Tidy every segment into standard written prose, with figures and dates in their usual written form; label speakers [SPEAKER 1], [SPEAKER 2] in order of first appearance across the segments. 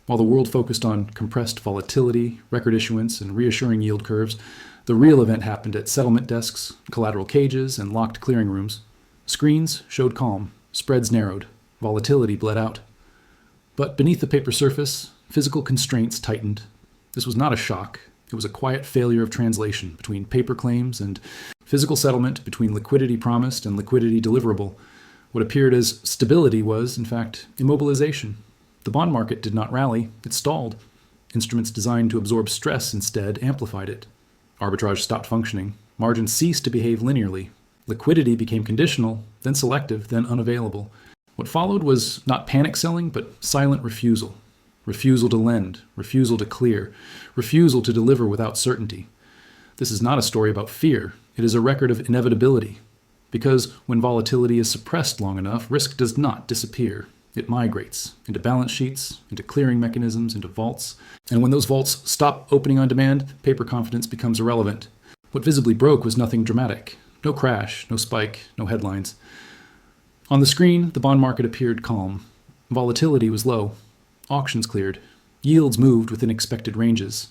[SPEAKER 1] While the world focused on compressed volatility, record issuance, and reassuring yield curves, the real event happened at settlement desks, collateral cages, and locked clearing rooms. Screens showed calm, spreads narrowed, volatility bled out. But beneath the paper surface, physical constraints tightened. This was not a shock. It was a quiet failure of translation between paper claims and physical settlement, between liquidity promised and liquidity deliverable. What appeared as stability was, in fact, immobilization. The bond market did not rally, it stalled. Instruments designed to absorb stress instead amplified it. Arbitrage stopped functioning. Margins ceased to behave linearly. Liquidity became conditional, then selective, then unavailable. What followed was not panic selling, but silent refusal. Refusal to lend, refusal to clear, refusal to deliver without certainty. This is not a story about fear. It is a record of inevitability. Because when volatility is suppressed long enough, risk does not disappear. It migrates into balance sheets, into clearing mechanisms, into vaults. And when those vaults stop opening on demand, paper confidence becomes irrelevant. What visibly broke was nothing dramatic. No crash, no spike, no headlines. On the screen, the bond market appeared calm. Volatility was low. Auctions cleared. Yields moved within expected ranges.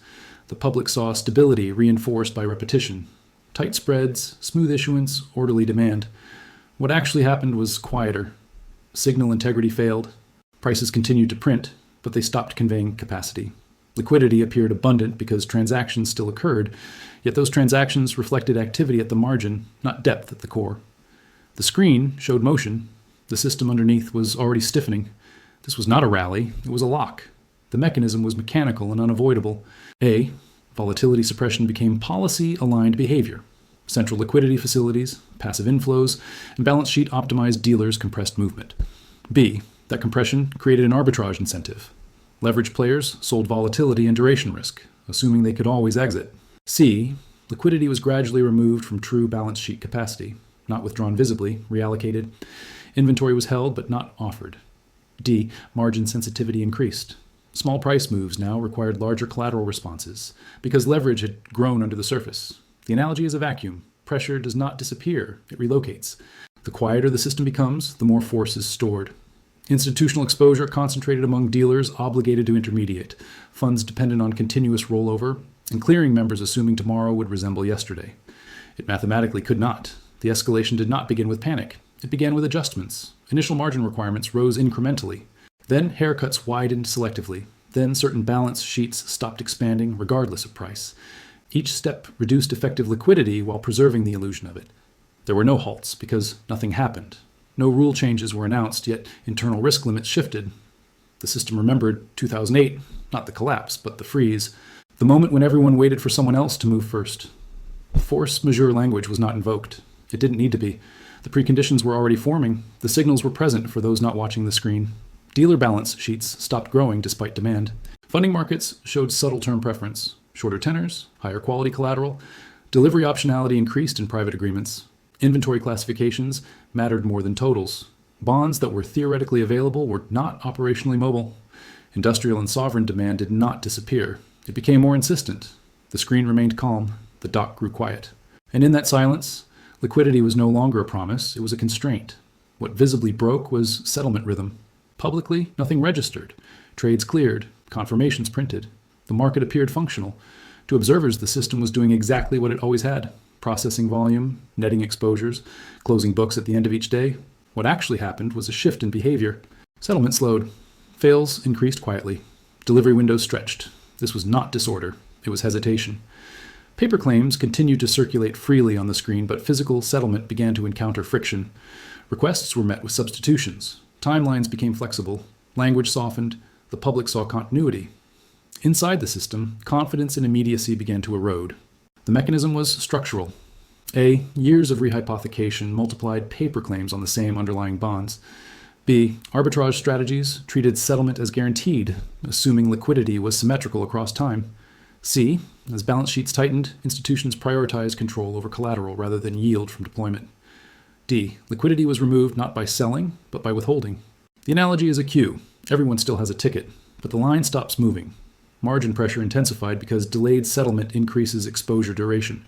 [SPEAKER 1] The public saw stability reinforced by repetition. Tight spreads, smooth issuance, orderly demand. What actually happened was quieter. Signal integrity failed. Prices continued to print, but they stopped conveying capacity. Liquidity appeared abundant because transactions still occurred, yet those transactions reflected activity at the margin, not depth at the core. The screen showed motion. The system underneath was already stiffening. This was not a rally, it was a lock. The mechanism was mechanical and unavoidable. Volatility suppression became policy-aligned behavior. Central liquidity facilities, passive inflows, and balance sheet optimized dealers compressed movement. B, that compression created an arbitrage incentive. Leverage players sold volatility and duration risk, assuming they could always exit. C, liquidity was gradually removed from true balance sheet capacity, not withdrawn visibly, reallocated. Inventory was held but not offered. D, margin sensitivity increased. Small price moves now required larger collateral responses because leverage had grown under the surface. The analogy is a vacuum. Pressure does not disappear, it relocates. The quieter the system becomes, the more force is stored. Institutional exposure concentrated among dealers obligated to intermediate, funds dependent on continuous rollover, and clearing members assuming tomorrow would resemble yesterday. It mathematically could not. The escalation did not begin with panic. It began with adjustments. Initial margin requirements rose incrementally. Then haircuts widened selectively. Then certain balance sheets stopped expanding regardless of price. Each step reduced effective liquidity while preserving the illusion of it. There were no halts because nothing happened. No rule changes were announced, yet internal risk limits shifted. The system remembered 2008, not the collapse, but the freeze, the moment when everyone waited for someone else to move first. Force majeure language was not invoked. It didn't need to be. The preconditions were already forming. The signals were present for those not watching the screen. Dealer balance sheets stopped growing despite demand. Funding markets showed subtle term preference. Shorter tenors, higher quality collateral. Delivery optionality increased in private agreements. Inventory classifications mattered more than totals. Bonds that were theoretically available were not operationally mobile. Industrial and sovereign demand did not disappear. It became more insistent. The screen remained calm. The dock grew quiet. And in that silence, liquidity was no longer a promise, it was a constraint. What visibly broke was settlement rhythm. Publicly, nothing registered. Trades cleared, confirmations printed. The market appeared functional. To observers, the system was doing exactly what it always had. Processing volume, netting exposures, closing books at the end of each day. What actually happened was a shift in behavior. Settlement slowed. Fails increased quietly. Delivery windows stretched. This was not disorder. It was hesitation. Paper claims continued to circulate freely on the screen, but physical settlement began to encounter friction. Requests were met with substitutions. Timelines became flexible. Language softened. The public saw continuity. Inside the system, confidence and immediacy began to erode. The mechanism was structural. Years of rehypothecation multiplied paper claims on the same underlying bonds. B, arbitrage strategies treated settlement as guaranteed, assuming liquidity was symmetrical across time. C, as balance sheets tightened, institutions prioritized control over collateral rather than yield from deployment. D, liquidity was removed not by selling, but by withholding. The analogy is a queue. Everyone still has a ticket, but the line stops moving. Margin pressure intensified because delayed settlement increases exposure duration.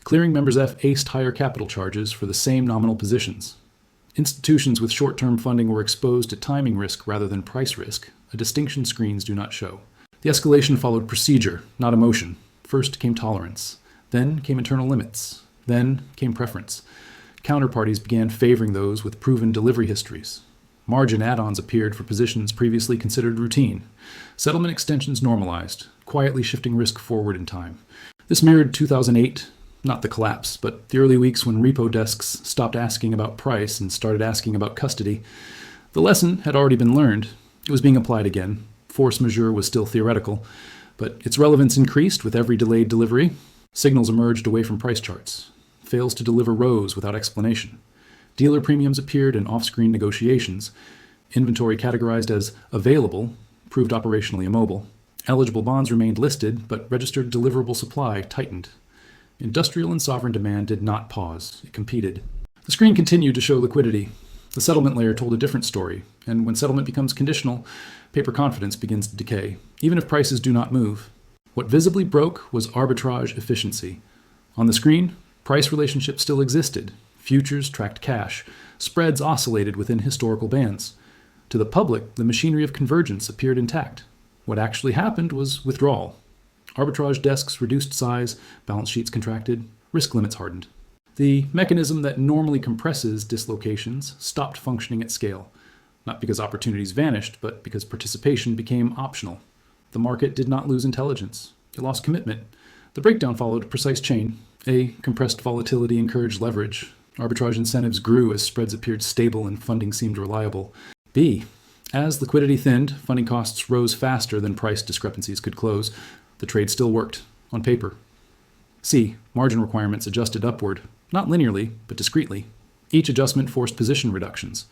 [SPEAKER 1] Clearing members F aced higher capital charges for the same nominal positions. Institutions with short-term funding were exposed to timing risk rather than price risk. a distinction screens do not show. The escalation followed procedure, not emotion. First came tolerance. Then came internal limits. Then came preference. Counterparties began favoring those with proven delivery histories. Margin add-ons appeared for positions previously considered routine. Settlement extensions normalized, quietly shifting risk forward in time. This mirrored 2008, not the collapse, but the early weeks when repo desks stopped asking about price and started asking about custody. The lesson had already been learned. It was being applied again. Force majeure was still theoretical, but its relevance increased with every delayed delivery. Signals emerged away from price charts. Fails to deliver rose without explanation. Dealer premiums appeared in off-screen negotiations. Inventory categorized as available proved operationally immobile. Eligible bonds remained listed, but registered deliverable supply tightened. Industrial and sovereign demand did not pause. It competed. The screen continued to show liquidity. The settlement layer told a different story, and when settlement becomes conditional, paper confidence begins to decay, even if prices do not move. What visibly broke was arbitrage efficiency. On the screen, price relationships still existed. Futures tracked cash. Spreads oscillated within historical bands. To the public, the machinery of convergence appeared intact. What actually happened was withdrawal. Arbitrage desks reduced size, balance sheets contracted, risk limits hardened. The mechanism that normally compresses dislocations stopped functioning at scale, not because opportunities vanished, but because participation became optional. The market did not lose intelligence. It lost commitment. The breakdown followed a precise chain. A, compressed volatility encouraged leverage. Arbitrage incentives grew as spreads appeared stable and funding seemed reliable. B, as liquidity thinned, funding costs rose faster than price discrepancies could close. The trade still worked, on paper. C, margin requirements adjusted upward, not linearly, but discretely. Each adjustment forced position reductions.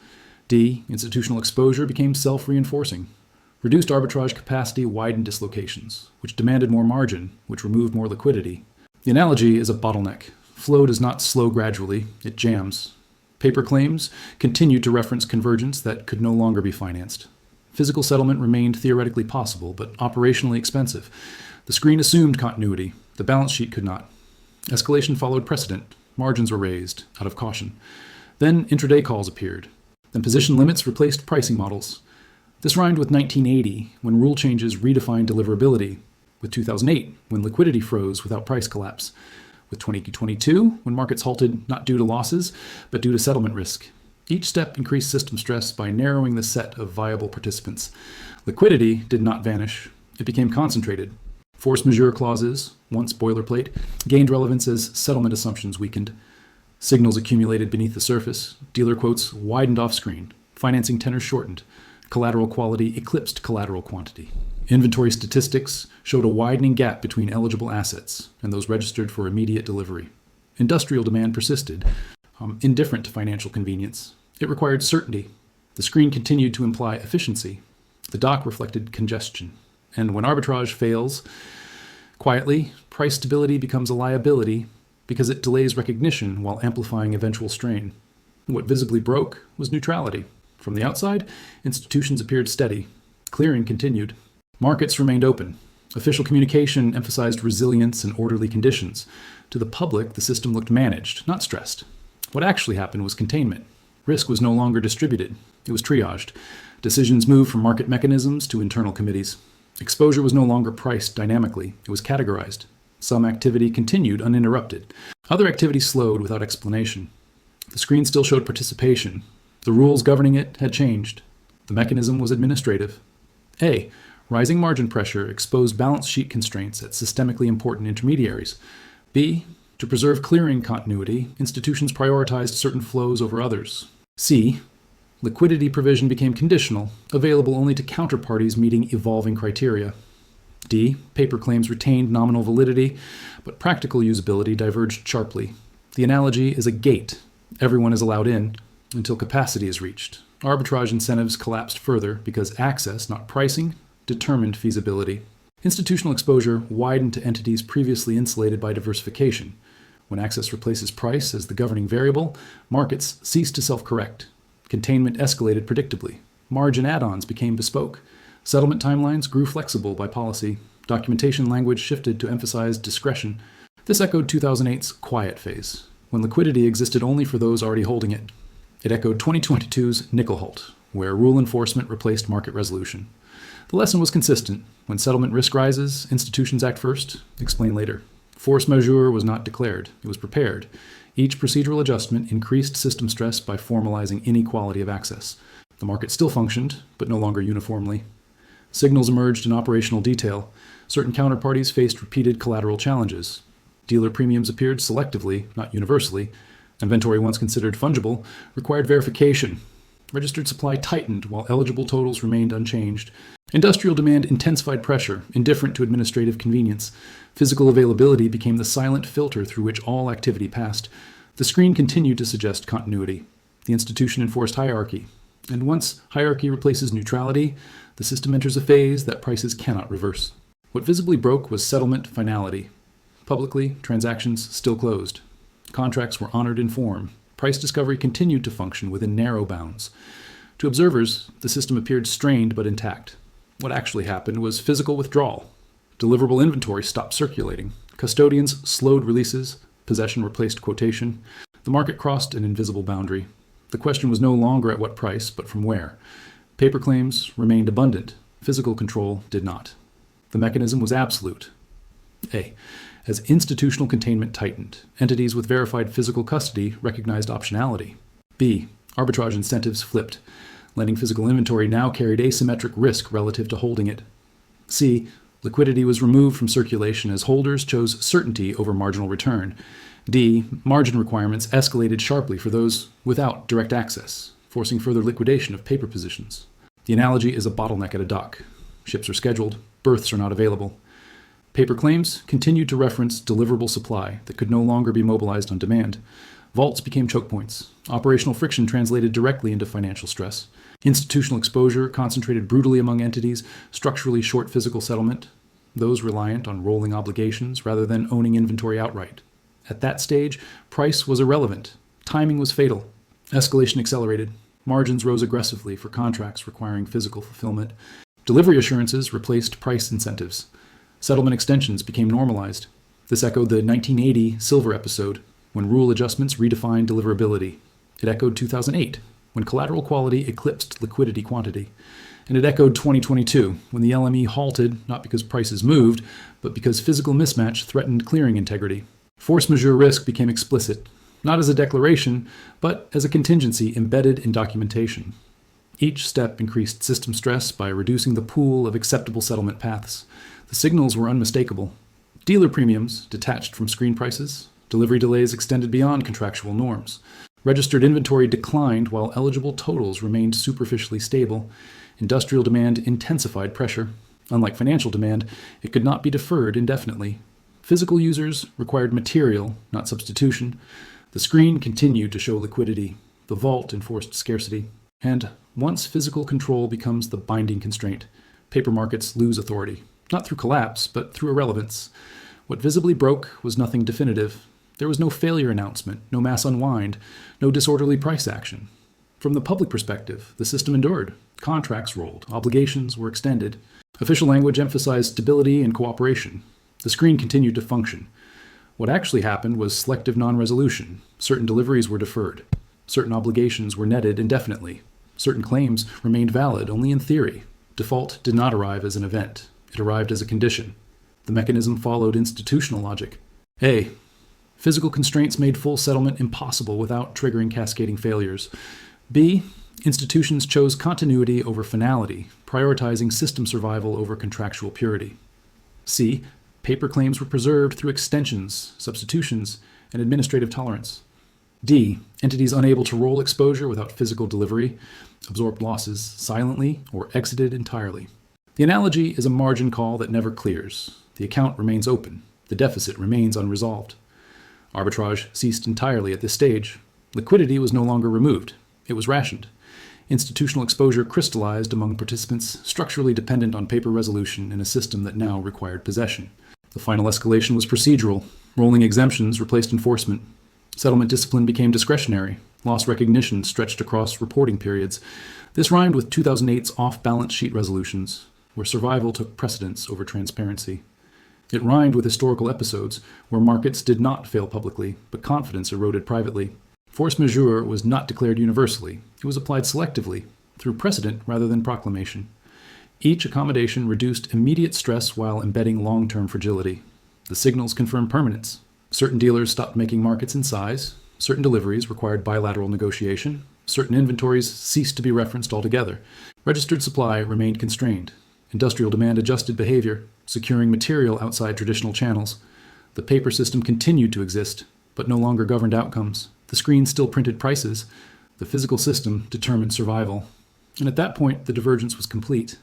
[SPEAKER 1] D, institutional exposure became self-reinforcing. Reduced arbitrage capacity widened dislocations, which demanded more margin, which removed more liquidity. The analogy is a bottleneck. Flow does not slow gradually, it jams. Paper claims continued to reference convergence that could no longer be financed. Physical settlement remained theoretically possible, but operationally expensive. The screen assumed continuity. The balance sheet could not. Escalation followed precedent. Margins were raised, out of caution. Then intraday calls appeared. Then position limits replaced pricing models. This rhymed with 1980, when rule changes redefined deliverability, with 2008, when liquidity froze without price collapse, with 2022, when markets halted not due to losses, but due to settlement risk. Each step increased system stress by narrowing the set of viable participants. Liquidity did not vanish. It became concentrated. Force majeure clauses, once boilerplate, gained relevance as settlement assumptions weakened. Signals accumulated beneath the surface. Dealer quotes widened off-screen. Financing tenors shortened. Collateral quality eclipsed collateral quantity. Inventory statistics showed a widening gap between eligible assets and those registered for immediate delivery. Industrial demand persisted, indifferent to financial convenience. It required certainty. The screen continued to imply efficiency. The dock reflected congestion. And when arbitrage fails, quietly, price stability becomes a liability because it delays recognition while amplifying eventual strain. What visibly broke was neutrality. From the outside, institutions appeared steady. Clearing continued. Markets remained open. Official communication emphasized resilience and orderly conditions. To the public, the system looked managed, not stressed. What actually happened was containment. Risk was no longer distributed. It was triaged. Decisions moved from market mechanisms to internal committees. Exposure was no longer priced dynamically. It was categorized. Some activity continued uninterrupted. Other activity slowed without explanation. The screen still showed participation. The rules governing it had changed. The mechanism was administrative. A, rising margin pressure exposed balance sheet constraints at systemically important intermediaries. B, to preserve clearing continuity, institutions prioritized certain flows over others. C, liquidity provision became conditional, available only to counterparties meeting evolving criteria. D, paper claims retained nominal validity, but practical usability diverged sharply. The analogy is a gate. Everyone is allowed in until capacity is reached. Arbitrage incentives collapsed further because access, not pricing, determined feasibility. Institutional exposure widened to entities previously insulated by diversification. When access replaces price as the governing variable, markets cease to self-correct. Containment escalated predictably. Margin add-ons became bespoke. Settlement timelines grew flexible by policy. Documentation language shifted to emphasize discretion. This echoed 2008's quiet phase, when liquidity existed only for those already holding it. It echoed 2022's nickel halt, where rule enforcement replaced market resolution. The lesson was consistent. When settlement risk rises, institutions act first, explain later. Force majeure was not declared, it was prepared. Each procedural adjustment increased system stress by formalizing inequality of access. The market still functioned, but no longer uniformly. Signals emerged in operational detail. Certain counterparties faced repeated collateral challenges. Dealer premiums appeared selectively, not universally. Inventory once considered fungible required verification. Registered supply tightened while eligible totals remained unchanged. Industrial demand intensified pressure, indifferent to administrative convenience. Physical availability became the silent filter through which all activity passed. The screen continued to suggest continuity. The institution enforced hierarchy. And once hierarchy replaces neutrality, the system enters a phase that prices cannot reverse. What visibly broke was settlement finality. Publicly, transactions still closed. Contracts were honored in form. Price discovery continued to function within narrow bounds. To observers, the system appeared strained but intact. What actually happened was physical withdrawal. Deliverable inventory stopped circulating. Custodians slowed releases. Possession replaced quotation. The market crossed an invisible boundary. The question was no longer at what price, but from where. Paper claims remained abundant. Physical control did not. The mechanism was absolute. A. As institutional containment tightened, entities with verified physical custody recognized optionality. B. Arbitrage incentives flipped. Lending physical inventory now carried asymmetric risk relative to holding it. C. Liquidity was removed from circulation as holders chose certainty over marginal return. D. Margin requirements escalated sharply for those without direct access, forcing further liquidation of paper positions. The analogy is a bottleneck at a dock. Ships are scheduled, berths are not available. Paper claims continued to reference deliverable supply that could no longer be mobilized on demand. Vaults became choke points. Operational friction translated directly into financial stress. Institutional exposure concentrated brutally among entities, structurally short physical settlement, those reliant on rolling obligations rather than owning inventory outright. At that stage, price was irrelevant. Timing was fatal. Escalation accelerated. Margins rose aggressively for contracts requiring physical fulfillment. Delivery assurances replaced price incentives. Settlement extensions became normalized. This echoed the 1980 silver episode, when rule adjustments redefined deliverability. It echoed 2008, when collateral quality eclipsed liquidity quantity. And it echoed 2022, when the LME halted not because prices moved, but because physical mismatch threatened clearing integrity. Force majeure risk became explicit, not as a declaration, but as a contingency embedded in documentation. Each step increased system stress by reducing the pool of acceptable settlement paths. The signals were unmistakable. Dealer premiums detached from screen prices. Delivery delays extended beyond contractual norms. Registered inventory declined while eligible totals remained superficially stable. Industrial demand intensified pressure. Unlike financial demand, it could not be deferred indefinitely. Physical users required material, not substitution. The screen continued to show liquidity. The vault enforced scarcity. And once physical control becomes the binding constraint, paper markets lose authority. Not through collapse, but through irrelevance. What visibly broke was nothing definitive. There was no failure announcement, no mass unwind, no disorderly price action. From the public perspective, the system endured. Contracts rolled, obligations were extended. Official language emphasized stability and cooperation. The screen continued to function. What actually happened was selective non-resolution. Certain deliveries were deferred. Certain obligations were netted indefinitely. Certain claims remained valid only in theory. Default did not arrive as an event. It arrived as a condition. The mechanism followed institutional logic. A. Physical constraints made full settlement impossible without triggering cascading failures. B. Institutions chose continuity over finality, prioritizing system survival over contractual purity. C. Paper claims were preserved through extensions, substitutions, and administrative tolerance. D. Entities unable to roll exposure without physical delivery absorbed losses silently or exited entirely. The analogy is a margin call that never clears. The account remains open. The deficit remains unresolved. Arbitrage ceased entirely at this stage. Liquidity was no longer removed. It was rationed. Institutional exposure crystallized among participants structurally dependent on paper resolution in a system that now required possession. The final escalation was procedural. Rolling exemptions replaced enforcement. Settlement discipline became discretionary. Loss recognition stretched across reporting periods. This rhymed with 2008's off-balance sheet resolutions, where survival took precedence over transparency. It rhymed with historical episodes where markets did not fail publicly, but confidence eroded privately. Force majeure was not declared universally. It was applied selectively, through precedent rather than proclamation. Each accommodation reduced immediate stress while embedding long-term fragility. The signals confirmed permanence. Certain dealers stopped making markets in size. Certain deliveries required bilateral negotiation. Certain inventories ceased to be referenced altogether. Registered supply remained constrained. Industrial demand adjusted behavior, securing material outside traditional channels. The paper system continued to exist, but no longer governed outcomes. The screen still printed prices. The physical system determined survival. And at that point, the divergence was complete.